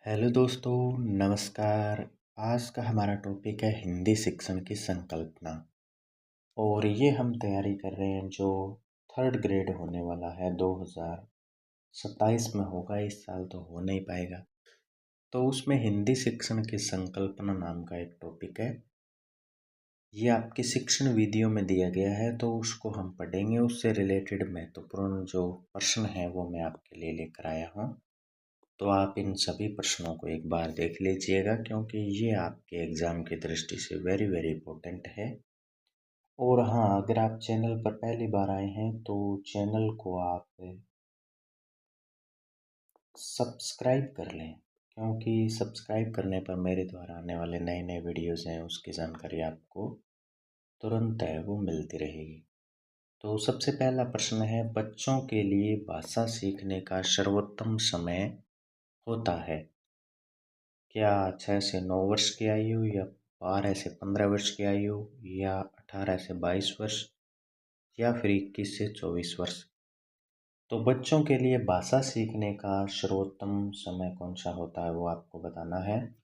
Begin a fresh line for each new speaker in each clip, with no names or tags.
Hello दोस्तों, नमस्कार। आज का हमारा टॉपिक है हिंदी शिक्षण की संकल्पना। और ये हम तैयारी कर रहे हैं जो थर्ड ग्रेड होने वाला है 2027 में होगा। इस साल तो हो नहीं पाएगा। तो उसमें हिंदी शिक्षण की संकल्पना नाम का एक टॉपिक है। ये आपकी शिक्षण वीडियो में दिया गया है, तो उसको हम पढ़ेंगे। उससे रिलेटेड महत्वपूर्ण जो प्रश्न है वो मैं आपके लिए लेकर आया हूँ। तो आप इन सभी प्रश्नों को एक बार देख लीजिएगा, क्योंकि ये आपके एग्ज़ाम की दृष्टि से वेरी वेरी इम्पोर्टेंट है। और हाँ, अगर आप चैनल पर पहली बार आए हैं तो चैनल को आप सब्सक्राइब कर लें, क्योंकि सब्सक्राइब करने पर मेरे द्वारा आने वाले नए नए वीडियोज़ हैं उसकी जानकारी आपको तुरंत है वो मिलती रहेगी। तो सबसे पहला प्रश्न है, बच्चों के लिए भाषा सीखने का सर्वोत्तम समय होता है? क्या 6 से 9 वर्ष की आयु, या 12 से 15 वर्ष की आयु, या 18 से 22 वर्ष, या फिर 21 से 24 वर्ष? तो बच्चों के लिए भाषा सीखने का सर्वोत्तम समय कौन सा होता है वो आपको बताना है।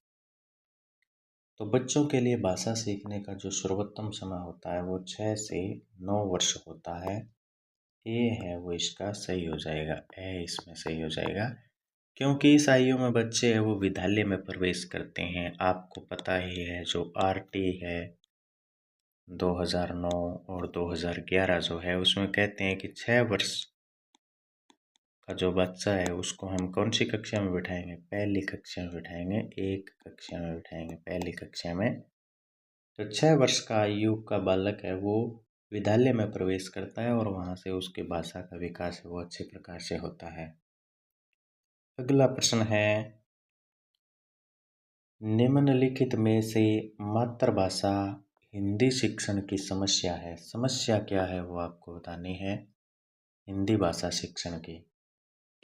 तो बच्चों के लिए भाषा सीखने का जो सर्वोत्तम समय होता है वो 6 से 9 वर्ष होता है। ए है वो इसका सही हो जाएगा, ए इसमें सही हो जाएगा। क्योंकि इस आयु में बच्चे हैं वो विद्यालय में प्रवेश करते हैं। आपको पता ही है जो आरटी है 2009 और 2011 जो है उसमें कहते हैं कि 6 वर्ष का जो बच्चा है उसको हम कौन सी कक्षा में बिठाएंगे? पहली कक्षा में बिठाएंगे, एक कक्षा में बिठाएंगे, पहली कक्षा में। तो 6 वर्ष का आयु का बालक है वो विद्यालय में प्रवेश करता है और वहाँ से उसकी भाषा का विकास है वो अच्छे प्रकार से होता है। अगला प्रश्न है, निम्नलिखित में से मातृभाषा हिंदी शिक्षण की समस्या है। समस्या क्या है वो आपको बतानी है हिंदी भाषा शिक्षण की।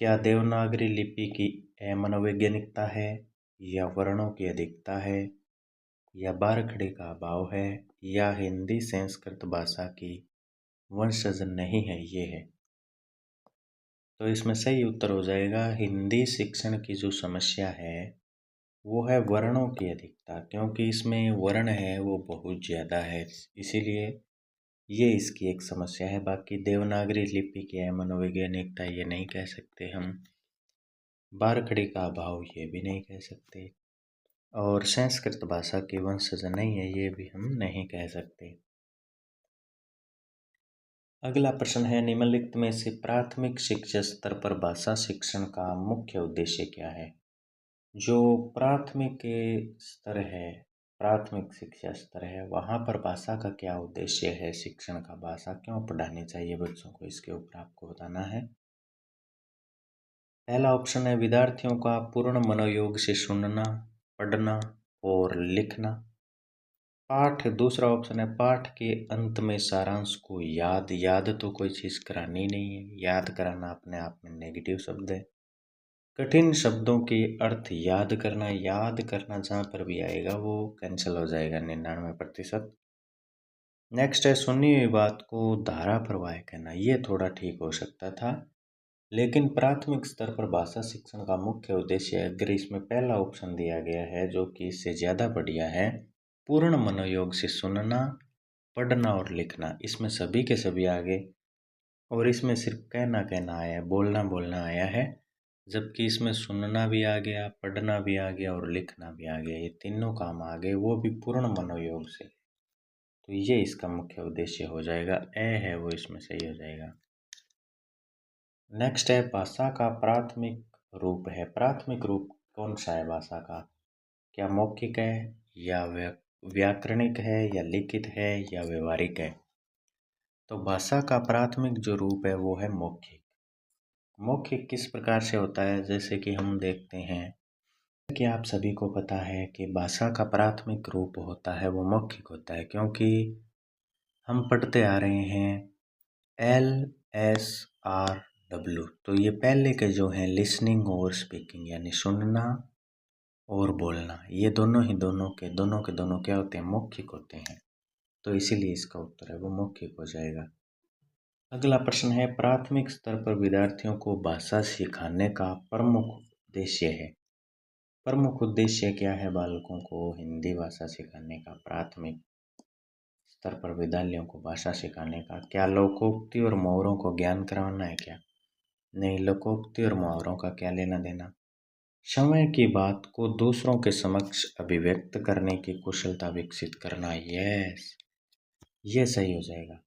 क्या देवनागरी लिपि की अमनोवैज्ञानिकता है, या वर्णों की अधिकता है, या बारखड़ी का अभाव है, या हिंदी संस्कृत भाषा की वंशज नहीं है? ये है। तो इसमें सही उत्तर हो जाएगा, हिंदी शिक्षण की जो समस्या है वो है वर्णों की अधिकता। क्योंकि इसमें वर्ण है वो बहुत ज़्यादा है, इसीलिए ये इसकी एक समस्या है। बाकी देवनागरी लिपि की मनोवैज्ञानिकता ये नहीं कह सकते हम, बारखड़ी का अभाव ये भी नहीं कह सकते, और संस्कृत भाषा की वंशज नहीं है ये भी हम नहीं कह सकते। अगला प्रश्न है, निम्नलिखित में से प्राथमिक शिक्षा स्तर पर भाषा शिक्षण का मुख्य उद्देश्य क्या है? जो प्राथमिक स्तर है, प्राथमिक शिक्षा स्तर है, वहाँ पर भाषा का क्या उद्देश्य है? शिक्षण का भाषा क्यों पढ़ानी चाहिए बच्चों को, इसके ऊपर आपको बताना है। पहला ऑप्शन है, विद्यार्थियों का पूर्ण मनोयोग से सुनना, पढ़ना और लिखना। पाठ, दूसरा ऑप्शन है, पाठ के अंत में सारांश को याद। याद तो कोई चीज़ करानी नहीं है, याद कराना अपने आप में नेगेटिव शब्द है। कठिन शब्दों के अर्थ याद करना, याद करना जहाँ पर भी आएगा वो कैंसिल हो जाएगा 99%। नेक्स्ट है, सुनी हुई बात को धारा प्रवाह कहना। ये थोड़ा ठीक हो सकता था, लेकिन प्राथमिक स्तर पर भाषा शिक्षण का मुख्य उद्देश्य, अगर इसमें पहला ऑप्शन दिया गया है जो कि इससे ज़्यादा बढ़िया है, पूर्ण मनोयोग से सुनना, पढ़ना और लिखना, इसमें सभी के सभी आगे, और इसमें सिर्फ कहना कहना आया है, बोलना बोलना आया है। जबकि इसमें सुनना भी आ गया, पढ़ना भी आ गया और लिखना भी आ गया, ये तीनों काम आ गए, वो भी पूर्ण मनोयोग से। तो ये इसका मुख्य उद्देश्य हो जाएगा, ए है वो इसमें सही हो जाएगा। नेक्स्ट है, भाषा का प्राथमिक रूप है। प्राथमिक रूप कौन सा है भाषा का? क्या मौखिक है, या व्याकरणिक है, या लिखित है, या व्यवहारिक है? तो भाषा का प्राथमिक जो रूप है वो है मौखिक। मौखिक किस प्रकार से होता है? जैसे कि हम देखते हैं कि आप सभी को पता है कि भाषा का प्राथमिक रूप होता है वो मौखिक होता है, क्योंकि हम पढ़ते आ रहे हैं LSRW। तो ये पहले के जो हैं लिसनिंग और स्पीकिंग, यानी सुनना और बोलना, ये दोनों क्या होते हैं? मौखिक होते हैं। तो इसीलिए इसका उत्तर है वो मौखिक हो जाएगा। अगला प्रश्न है, प्राथमिक स्तर पर विद्यार्थियों को भाषा सिखाने का प्रमुख उद्देश्य है। प्रमुख उद्देश्य क्या है बालकों को हिंदी भाषा सिखाने का? प्राथमिक स्तर पर विद्यालयों को भाषा सिखाने का। क्या लोकोक्ति और मुहावरों को ज्ञान करवाना है क्या? नहीं, लोकोक्ति और मुहावरों का क्या लेना देना। समय की बात को दूसरों के समक्ष अभिव्यक्त करने की कुशलता विकसित करना। यस, ये सही हो जाएगा,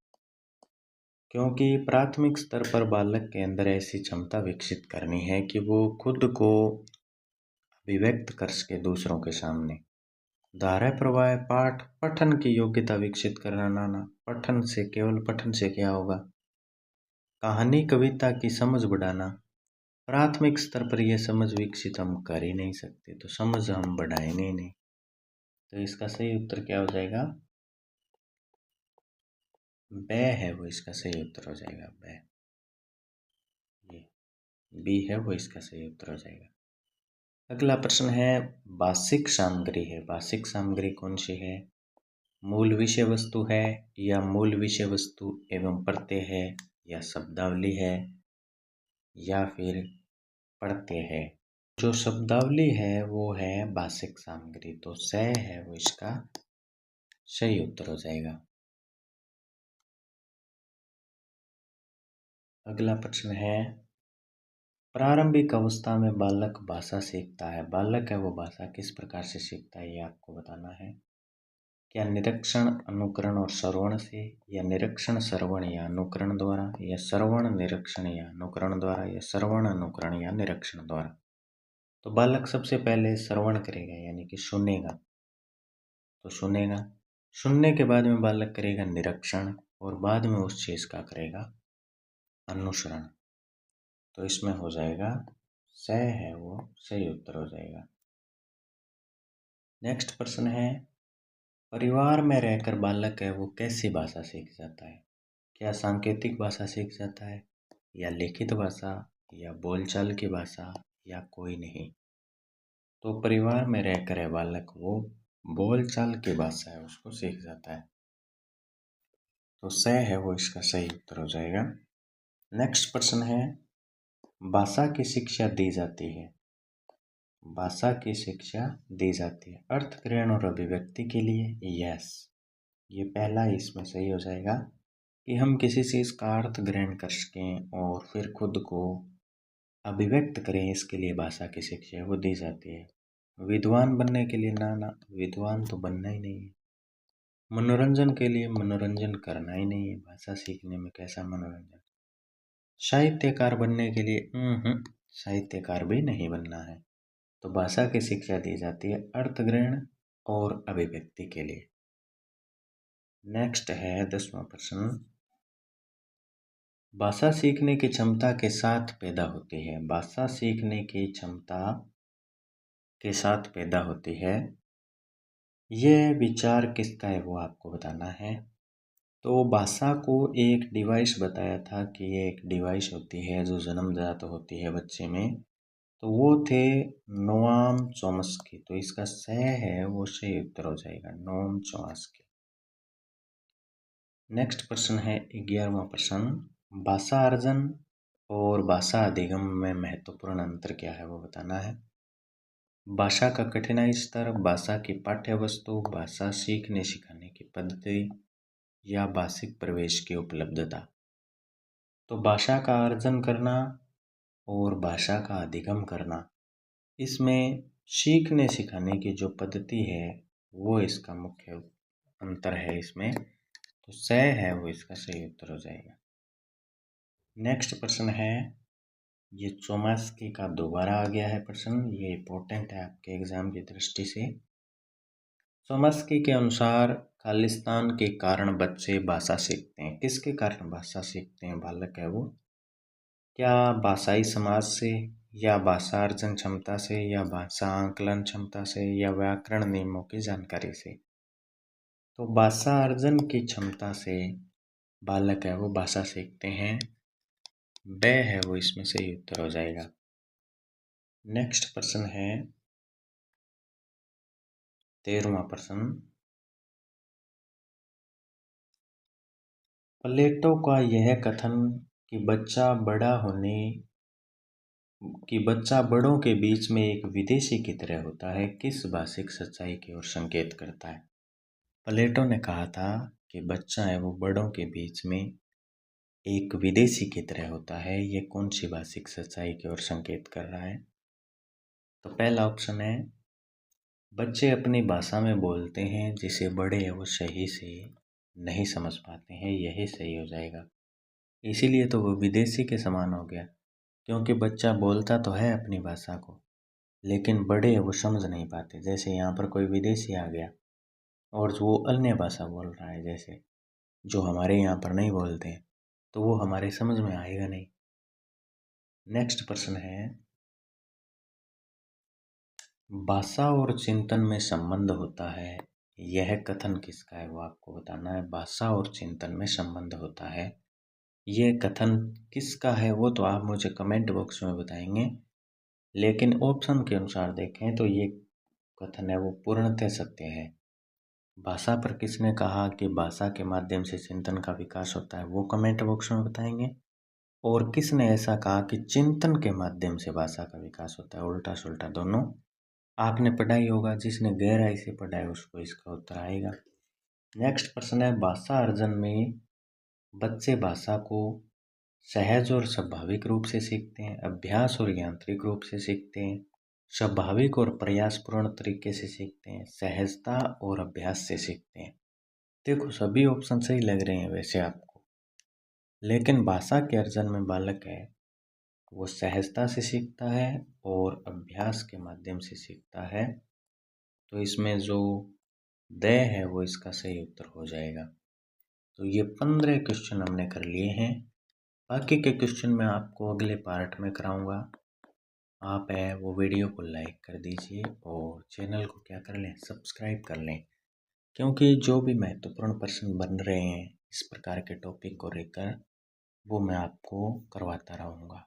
क्योंकि प्राथमिक स्तर पर बालक के अंदर ऐसी क्षमता विकसित करनी है कि वो खुद को अभिव्यक्त कर सके दूसरों के सामने। धारा प्रवाह पाठ पठन की योग्यता विकसित करना ना। पठन से, केवल पठन से क्या होगा? कहानी कविता की समझ बढ़ाना। प्राथमिक स्तर पर यह समझ विकसित हम कर ही नहीं सकते, तो समझ हम बढ़ाएंगे ही नहीं। तो इसका सही उत्तर क्या हो जाएगा? ब है वो इसका सही उत्तर हो जाएगा। ब, ये बी है वो इसका सही उत्तर हो जाएगा। अगला प्रश्न है, भाषिक सामग्री है। भाषिक सामग्री कौन सी है? मूल विषय वस्तु है, या मूल विषय वस्तु एवं प्रत्यय है, या शब्दावली है, या फिर प्रत्यय है। जो शब्दावली है वो है भाषिक सामग्री, तो स है वो इसका सही उत्तर हो जाएगा। अगला प्रश्न है, प्रारंभिक अवस्था में बालक भाषा सीखता है। बालक है वो भाषा किस प्रकार से सीखता है, ये आपको बताना है। क्या निरीक्षण, अनुकरण और श्रवण से, या निरीक्षण, श्रवण या अनुकरण द्वारा, या श्रवण, निरीक्षण या अनुकरण द्वारा, या श्रवण, अनुकरण या निरीक्षण द्वारा। तो बालक सबसे पहले श्रवण करेगा, यानी कि सुनेगा। तो सुनेगा, सुनने के बाद में बालक करेगा निरीक्षण, और बाद में उस चीज का करेगा अनुसरण। तो इसमें हो जाएगा स है वो सही उत्तर हो जाएगा। नेक्स्ट प्रश्न है, परिवार में रहकर बालक है वो कैसी भाषा सीख जाता है? क्या सांकेतिक भाषा सीख जाता है, या लिखित भाषा, या बोलचाल की भाषा, या कोई नहीं? तो परिवार में रहकर है बालक वो बोलचाल की भाषा है उसको सीख जाता है। तो स है वो इसका सही उत्तर हो जाएगा। नेक्स्ट प्रश्न है, भाषा की शिक्षा दी जाती है। भाषा की शिक्षा दी जाती है अर्थ ग्रहण और अभिव्यक्ति के लिए। यस, ये पहला इसमें सही हो जाएगा कि हम किसी चीज का अर्थ ग्रहण कर सकें और फिर खुद को अभिव्यक्त करें, इसके लिए भाषा की शिक्षा वो दी जाती है। विद्वान बनने के लिए ना, ना विद्वान तो बनना ही नहीं है। मनोरंजन के लिए मनोरंजन करना ही नहीं है, भाषा सीखने में कैसा मनोरंजन। साहित्यकार बनने के लिए साहित्यकार भी नहीं बनना है। तो भाषा की शिक्षा दी जाती है अर्थ ग्रहण और अभिव्यक्ति के लिए। नेक्स्ट है 10वां प्रश्न, भाषा सीखने की क्षमता के साथ पैदा होती है। भाषा सीखने की क्षमता के साथ पैदा होती है, यह विचार किसका है वो आपको बताना है। तो भाषा को एक डिवाइस बताया था कि ये एक डिवाइस होती है जो जन्मजात होती है बच्चे में, तो वो थे नोआम चॉम्स्की। तो इसका सही है वो सही उत्तर हो जाएगा, नोआम चॉम्स्की। नेक्स्ट प्रश्न है 11वां प्रश्न, भाषा अर्जन और भाषा अधिगम में महत्वपूर्ण अंतर क्या है वो बताना है। भाषा का कठिनाई स्तर, भाषा की पाठ्य वस्तु, भाषा सीखने सिखाने की पद्धति, या भाषिक प्रवेश की उपलब्धता। तो भाषा का अर्जन करना और भाषा का अधिगम करना, इसमें सीखने सिखाने की जो पद्धति है वो इसका मुख्य अंतर है इसमें। तो स है वो इसका सही उत्तर हो जाएगा। नेक्स्ट प्रश्न है, ये चोम्स्की का दोबारा आ गया है प्रश्न, ये इम्पोर्टेंट है आपके एग्जाम की दृष्टि से। चोम्स्की के अनुसार खालिस्तान के कारण बच्चे भाषा सीखते हैं। किसके कारण भाषा सीखते हैं बालक है वो? क्या भाषाई समाज से, या भाषा अर्जन क्षमता से, या भाषा आंकलन क्षमता से, या व्याकरण नियमों की जानकारी से? तो भाषा अर्जन की क्षमता से बालक है वो भाषा सीखते हैं। ब है वो इसमें सही उत्तर हो जाएगा। नेक्स्ट प्रश्न है 13वां प्रश्न, प्लेटो का यह कथन कि बच्चा बड़ा होने कि बच्चा बड़ों के बीच में एक विदेशी की तरह होता है किस भाषिक सच्चाई की ओर संकेत करता है। प्लेटो ने कहा था कि बच्चा है वो बड़ों के बीच में एक विदेशी की तरह होता है। ये कौन सी भाषिक सच्चाई की ओर संकेत कर रहा है? तो पहला ऑप्शन है बच्चे अपनी भाषा में बोलते हैं जिसे बड़े हैं वो सही से नहीं समझ पाते हैं, यही सही हो जाएगा। इसीलिए तो वो विदेशी के समान हो गया, क्योंकि बच्चा बोलता तो है अपनी भाषा को, लेकिन बड़े वो समझ नहीं पाते। जैसे यहाँ पर कोई विदेशी आ गया और वो अन्य भाषा बोल रहा है, जैसे जो हमारे यहाँ पर नहीं बोलते हैं, तो वो हमारे समझ में आएगा नहीं। नेक्स्ट प्रश्न है भाषा और चिंतन में संबंध होता है, यह कथन किसका है? वो आपको बताना है। भाषा और चिंतन में संबंध होता है, यह कथन किसका है? वो तो आप मुझे कमेंट बॉक्स में बताएंगे, लेकिन ऑप्शन के अनुसार देखें तो ये कथन है वो पूर्णतः सत्य है। भाषा पर किसने कहा कि भाषा के माध्यम से चिंतन का विकास होता है? वो कमेंट बॉक्स में बताएंगे। और किसने ऐसा कहा कि चिंतन के माध्यम से भाषा का विकास होता है? उल्टा सुल्टा दोनों आपने पढ़ाई होगा, जिसने गहराई से पढ़ा है उसको इसका उत्तर आएगा। नेक्स्ट प्रश्न है भाषा अर्जन में बच्चे भाषा को सहज और स्वाभाविक रूप से सीखते हैं, अभ्यास और यांत्रिक रूप से सीखते हैं, स्वाभाविक और प्रयासपूर्ण तरीके से सीखते हैं, सहजता और अभ्यास से सीखते हैं। देखो सभी ऑप्शन सही लग रहे हैं वैसे आपको, लेकिन भाषा के अर्जन में बालक है वो सहजता से सीखता है और अभ्यास के माध्यम से सीखता है। तो इसमें जो द है वो इसका सही उत्तर हो जाएगा। तो ये 15 क्वेश्चन हमने कर लिए हैं। बाकी के क्वेश्चन मैं आपको अगले पार्ट में कराऊंगा। आप है वो वीडियो को लाइक कर दीजिए और चैनल को क्या कर लें, सब्सक्राइब कर लें, क्योंकि जो भी महत्वपूर्ण प्रश्न बन रहे हैं इस प्रकार के टॉपिक को लेकर वो मैं आपको करवाता रहूँगा।